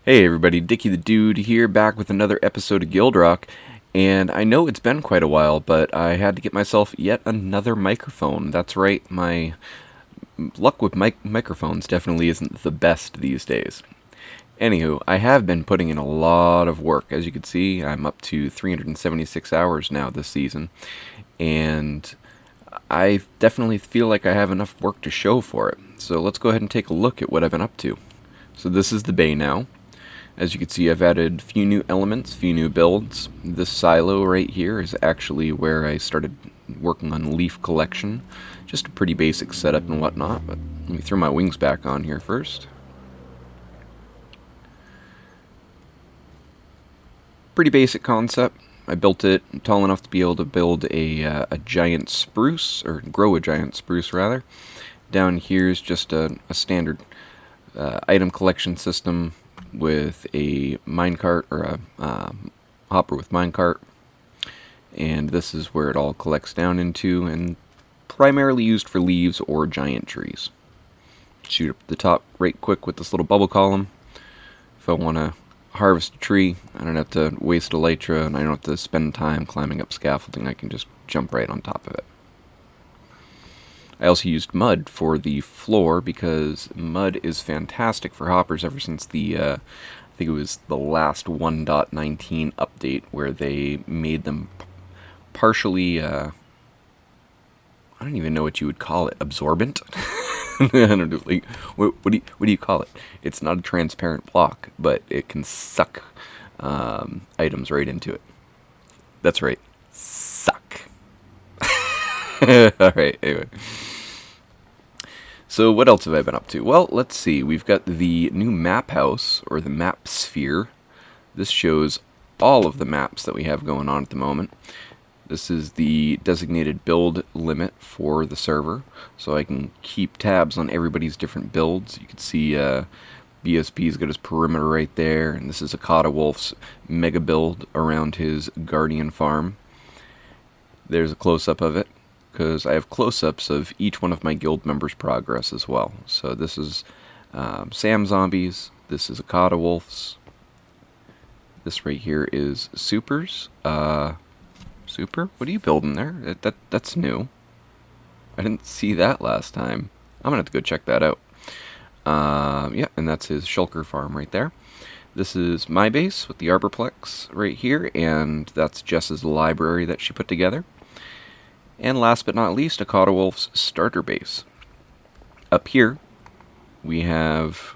Hey everybody, Dickie the Dude here, back with another episode of GuildRock, and I know it's been quite a while, but I had to get myself yet another microphone. That's right, my luck with microphones definitely isn't the best these days. Anywho, I have been putting in a lot of work. As you can see, I'm up to 376 hours now this season, and I definitely feel like I have enough work to show for it. So let's go ahead and take a look at what I've been up to. So this is the bay now. As you can see, I've added a few new elements, a few new builds. This silo right here is actually where I started working on leaf collection. Just a pretty basic setup and whatnot, but let me throw my wings back on here first. Pretty basic concept. I built it tall enough to be able to build a giant spruce, or grow a giant spruce rather. Down here is just a standard item collection system with a minecart, or a hopper with minecart, and this is where it all collects down into, and primarily used for leaves or giant trees. Shoot up the top right quick with this little bubble column. If I want to harvest a tree, I don't have to waste elytra, and I don't have to spend time climbing up scaffolding. I can just jump right on top of it. I also used mud for the floor because mud is fantastic for hoppers ever since the, I think it was the last 1.19 update where they made them partially, I don't even know what you would call it, absorbent? I don't know, like, what do you call it? It's not a transparent block, but it can suck items right into it. That's right, suck. Alright, anyway. So what else have I been up to? Well, let's see. We've got the new map house, or the map sphere. This shows all of the maps that we have going on at the moment. This is the designated build limit for the server, so I can keep tabs on everybody's different builds. You can see BSP's got his perimeter right there, and this is Acadewolf's mega build around his guardian farm. There's a close-up of it, because I have close-ups of each one of my guild members' progress as well. So this is Sam Zombie's, this is Acadewolf's, this right here is Super's. Super? What are you building there? That's new. I didn't see that last time. I'm gonna have to go check that out. Yeah, and that's his shulker farm right there. This is my base with the Arborplex right here, and that's Jess's library that she put together. And last but not least, Acadewolf's starter base. Up here, we have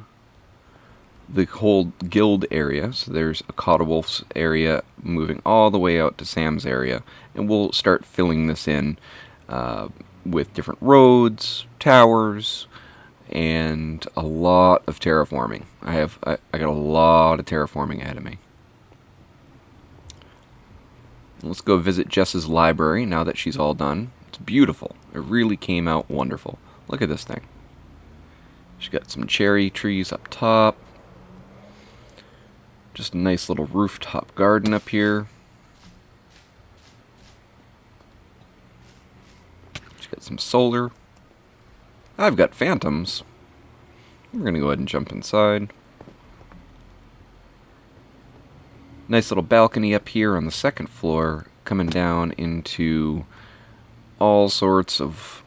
the whole guild area. So there's Acadewolf's area moving all the way out to Sam's area. And we'll start filling this in with different roads, towers, and a lot of terraforming. I got a lot of terraforming ahead of me. Let's go visit Jess's library now that she's all done. It's beautiful. It really came out wonderful. Look at this thing. She's got some cherry trees up top. Just a nice little rooftop garden up here. She's got some solar. I've got phantoms. We're going to go ahead and jump inside. Nice little balcony up here on the second floor, coming down into all sorts of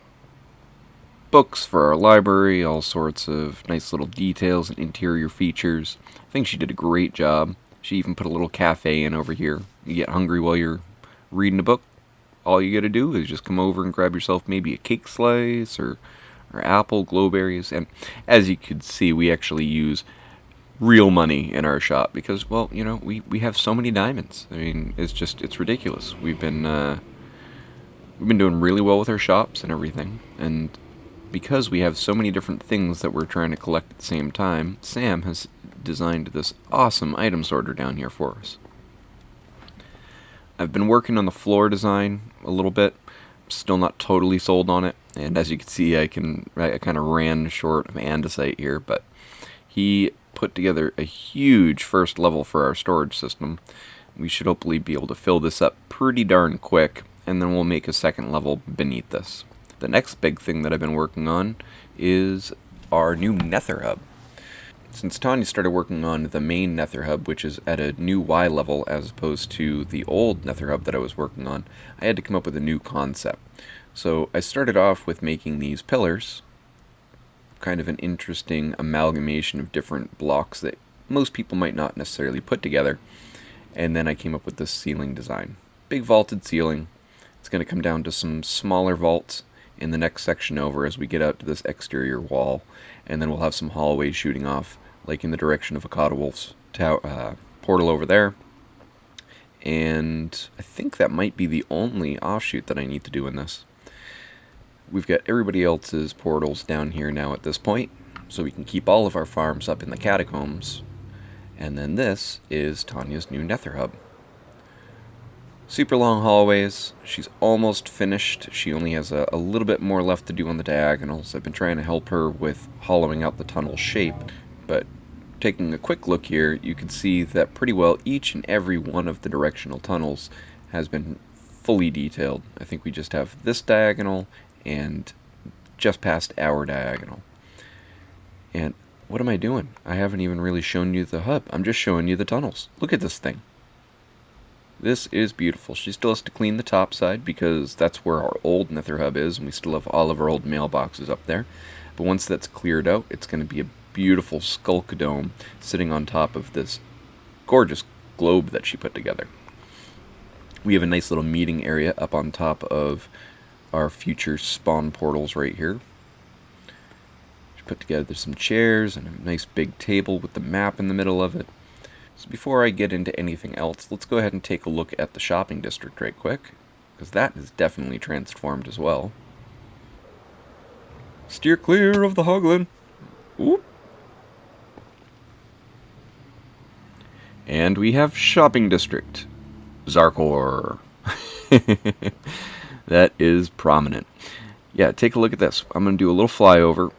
books for our library, all sorts of nice little details and interior features. I think she did a great job. She even put a little cafe in over here. You get hungry while you're reading a book, all you gotta do is just come over and grab yourself maybe a cake slice or apple, glowberries, and as you could see, we actually use real money in our shop because, well, you know, we have so many diamonds. I mean, it's ridiculous. We've been doing really well with our shops and everything, and because we have so many different things that we're trying to collect at the same time, Sam has designed this awesome item sorter down here for us. I've been working on the floor design a little bit, still not totally sold on it, and as you can see, I kind of ran short of andesite here, but he put together a huge first level for our storage system. We should hopefully be able to fill this up pretty darn quick, and then we'll make a second level beneath this. The next big thing that I've been working on is our new Nether hub. Since Tanya started working on the main Nether Hub, which is at a new Y level as opposed to the old Nether Hub that I was working on, I had to come up with a new concept. So I started off with making these pillars, kind of an interesting amalgamation of different blocks that most people might not necessarily put together, and then I came up with this ceiling design. Big vaulted ceiling. It's going to come down to some smaller vaults in the next section over as we get out to this exterior wall, and then we'll have some hallways shooting off, like in the direction of Acadewolf's portal over there. And I think that might be the only offshoot that I need to do in this. We've got everybody else's portals down here now at this point, so we can keep all of our farms up in the catacombs. And then this is Tanya's new Nether Hub. Super long hallways. She's almost finished. She only has a little bit more left to do on the diagonals. I've been trying to help her with hollowing out the tunnel shape, but taking a quick look here, you can see that pretty well each and every one of the directional tunnels has been fully detailed. I think we just have this diagonal and just past our diagonal. And what am I doing? I haven't even really shown you the hub. I'm just showing you the tunnels. Look at this thing. This is beautiful. She still has to clean the top side because that's where our old Nether Hub is, and we still have all of our old mailboxes up there. But once that's cleared out, it's going to be a beautiful skulk dome sitting on top of this gorgeous globe that she put together. We have a nice little meeting area up on top of our future spawn portals right here. She put together some chairs and a nice big table with the map in the middle of it. So before I get into anything else, let's go ahead and take a look at the shopping district right quick, because that is definitely transformed as well. Steer clear of the hoglin. Oop. And we have shopping district. Zarkor. That is prominent. Yeah, take a look at this. I'm going to do a little flyover.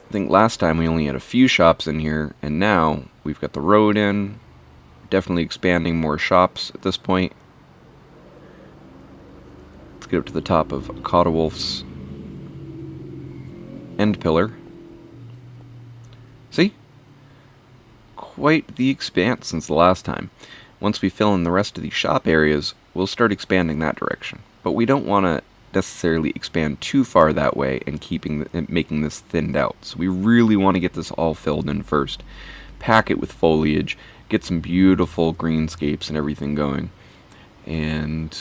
I think last time we only had a few shops in here, and now we've got the road in. Definitely expanding more shops at this point. Let's get up to the top of Acadewolf's end pillar. See? Quite the expanse since the last time. Once we fill in the rest of these shop areas, we'll start expanding that direction. But we don't want to necessarily expand too far that way and making this thinned out. So we really want to get this all filled in first. Pack it with foliage, get some beautiful greenscapes and everything going. And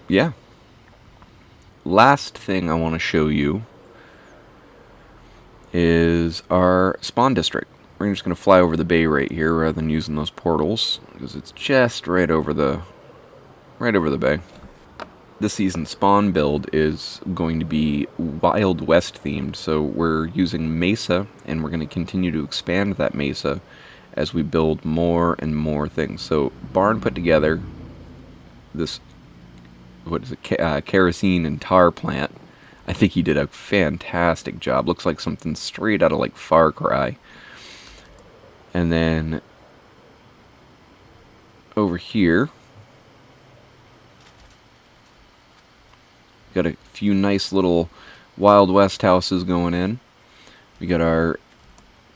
yeah. Last thing I want to show you is our spawn district. We're just going to fly over the bay right here rather than using those portals, because it's just right over the bay. This season's spawn build is going to be Wild West themed, so we're using Mesa, and we're going to continue to expand that Mesa as we build more and more things. So Barn put together this, kerosene and tar plant. I think he did a fantastic job. Looks like something straight out of like Far Cry. And then over here, got a few nice little Wild West houses going in. We got our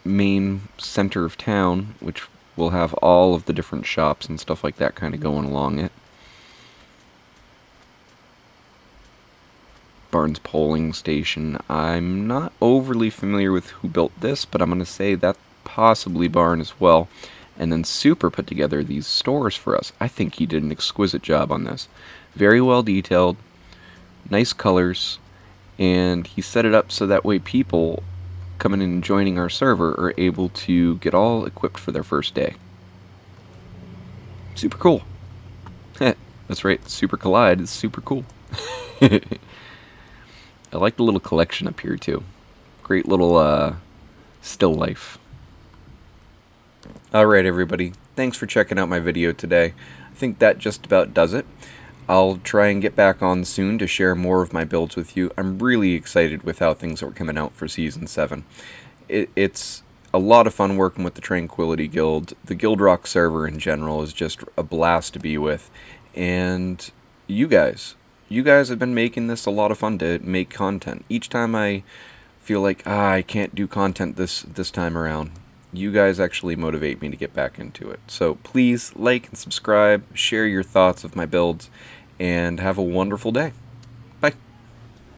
main center of town, which will have all of the different shops and stuff like that kind of going along it. Barnes polling station. I'm not overly familiar with who built this, but I'm going to say that possibly Barn as well. And then Super put together these stores for us. I think he did an exquisite job on this. Very well detailed, nice colors, and he set it up so that way people coming in and joining our server are able to get all equipped for their first day. Super cool. That's right, Super Collide is super cool. I like the little collection up here too. Great little still life. Alright everybody, thanks for checking out my video today. I think that just about does it. I'll try and get back on soon to share more of my builds with you. I'm really excited with how things are coming out for Season 7. It's a lot of fun working with the Tranquility Guild. The GuildRock server in general is just a blast to be with. And you guys have been making this a lot of fun to make content. Each time I feel like, I can't do content this time around, you guys actually motivate me to get back into it. So please like and subscribe, share your thoughts of my builds, and have a wonderful day. Bye.